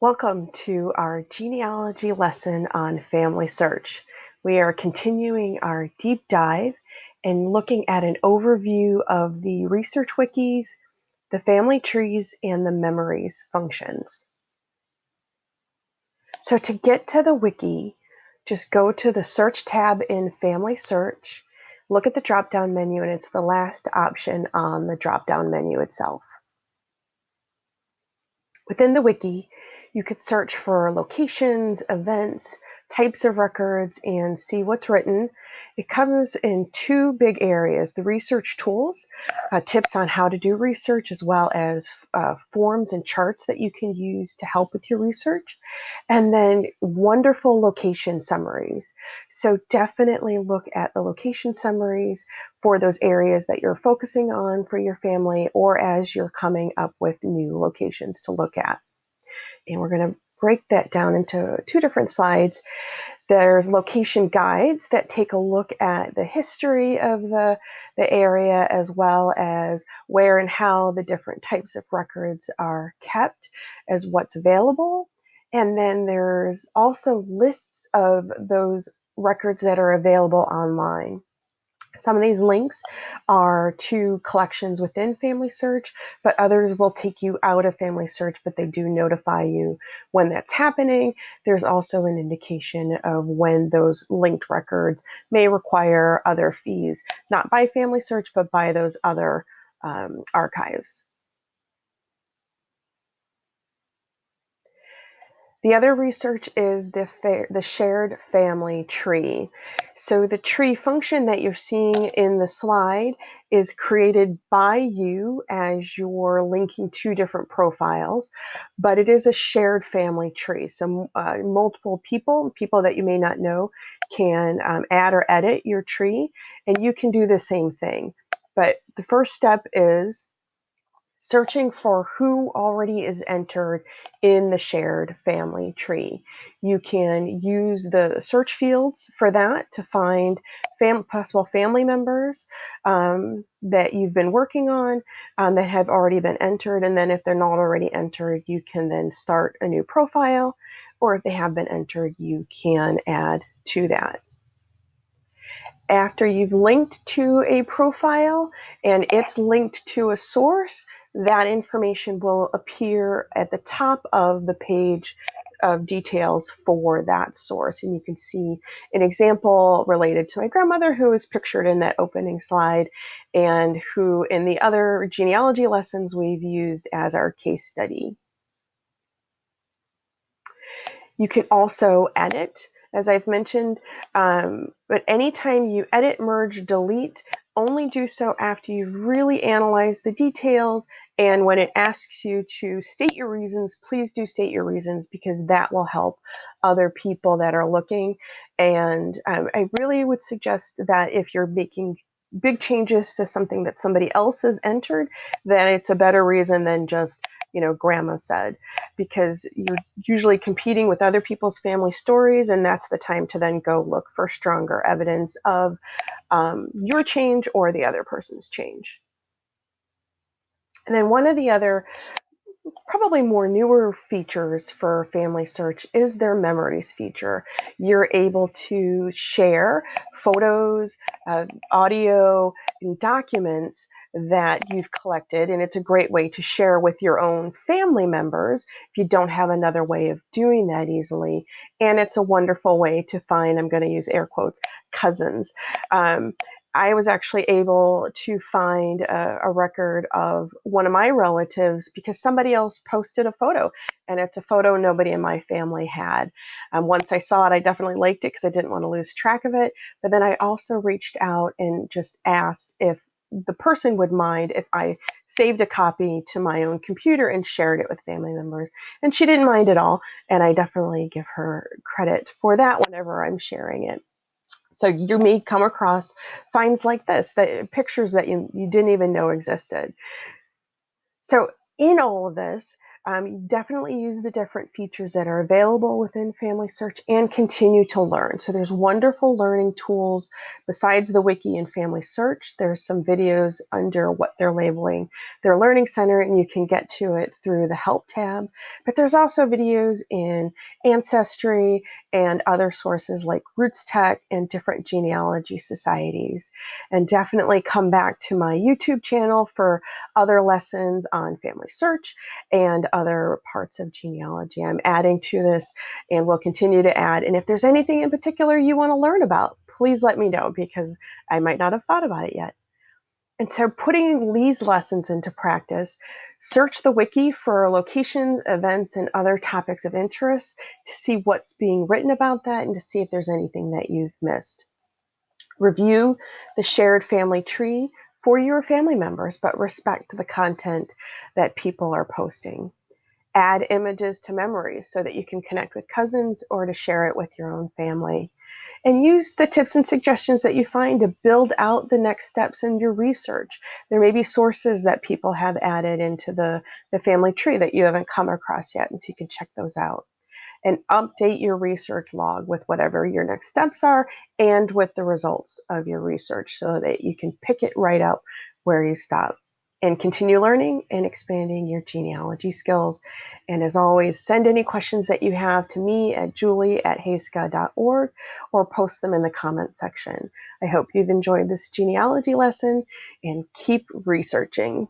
Welcome to our genealogy lesson on FamilySearch. We are continuing our deep dive and looking at an overview of the research wikis, the family trees, and the memories functions. So to get to the wiki, just go to the search tab in FamilySearch, look at the drop-down menu, and it's the last option on the drop-down menu itself. Within the wiki, you could search for locations, events, types of records, and see what's written. It covers in two big areas: the research tools, tips on how to do research, as well as forms and charts that you can use to help with your research, and then wonderful location summaries. So definitely look at the location summaries for those areas that you're focusing on for your family, or as you're coming up with new locations to look at. And we're going to break that down into two different slides. There's location guides that take a look at the history of the area, as well as where and how the different types of records are kept, as what's available. And then there's also lists of those records that are available online. Some of these links are to collections within FamilySearch, but others will take you out of FamilySearch, but they do notify you when that's happening. There's also an indication of when those linked records may require other fees, not by FamilySearch, but by those other archives. The other research is the shared family tree. So the tree function that you're seeing in the slide is created by you as you're linking two different profiles, but it is a shared family tree. So multiple people that you may not know, can add or edit your tree, and you can do the same thing. But the first step is searching for who already is entered in the shared family tree. You can use the search fields for that to find possible family members that you've been working on that have already been entered. And then if they're not already entered, you can then start a new profile, or if they have been entered, you can add to that. After you've linked to a profile and it's linked to a source, that information will appear at the top of the page of details for that source. And you can see an example related to my grandmother, who is pictured in that opening slide, and who in the other genealogy lessons we've used as our case study. You can also edit, as I've mentioned, but anytime you edit, merge, delete, only do so after you've really analyzed the details. And when it asks you to state your reasons, please do state your reasons, because that will help other people that are looking. And I really would suggest that if you're making big changes to something that somebody else has entered, then it's a better reason than just, grandma said, because you're usually competing with other people's family stories, and that's the time to then go look for stronger evidence of your change or the other person's change. And then one of the other probably more newer features for FamilySearch is their memories feature. You're able to share photos, audio, and documents that you've collected, and it's a great way to share with your own family members if you don't have another way of doing that easily. And it's a wonderful way to find, I'm going to use air quotes, cousins. I was actually able to find a record of one of my relatives because somebody else posted a photo, and it's a photo nobody in my family had. Once I saw it, I definitely liked it because I didn't want to lose track of it. But then I also reached out and just asked if the person would mind if I saved a copy to my own computer and shared it with family members. And she didn't mind at all. And I definitely give her credit for that whenever I'm sharing it. So you may come across finds like this, pictures that you didn't even know existed. So in all of this, Definitely use the different features that are available within FamilySearch and continue to learn. So there's wonderful learning tools besides the Wiki and FamilySearch. There's some videos under what they're labeling their Learning Center, and you can get to it through the Help tab. But there's also videos in Ancestry and other sources like Roots Tech and different genealogy societies. And definitely come back to my YouTube channel for other lessons on FamilySearch and other parts of genealogy. I'm adding to this and will continue to add. And if there's anything in particular you want to learn about, please let me know because I might not have thought about it yet. And so putting these lessons into practice, search the Wiki for locations, events, and other topics of interest to see what's being written about that and to see if there's anything that you've missed. Review the shared family tree for your family members, but respect the content that people are posting. Add images to memories so that you can connect with cousins or to share it with your own family. And use the tips and suggestions that you find to build out the next steps in your research. There may be sources that people have added into the family tree that you haven't come across yet, and so you can check those out. And update your research log with whatever your next steps are and with the results of your research so that you can pick it right up where you stop. And continue learning and expanding your genealogy skills. And as always, send any questions that you have to me at julie@hayska.org or post them in the comment section. I hope you've enjoyed this genealogy lesson and keep researching.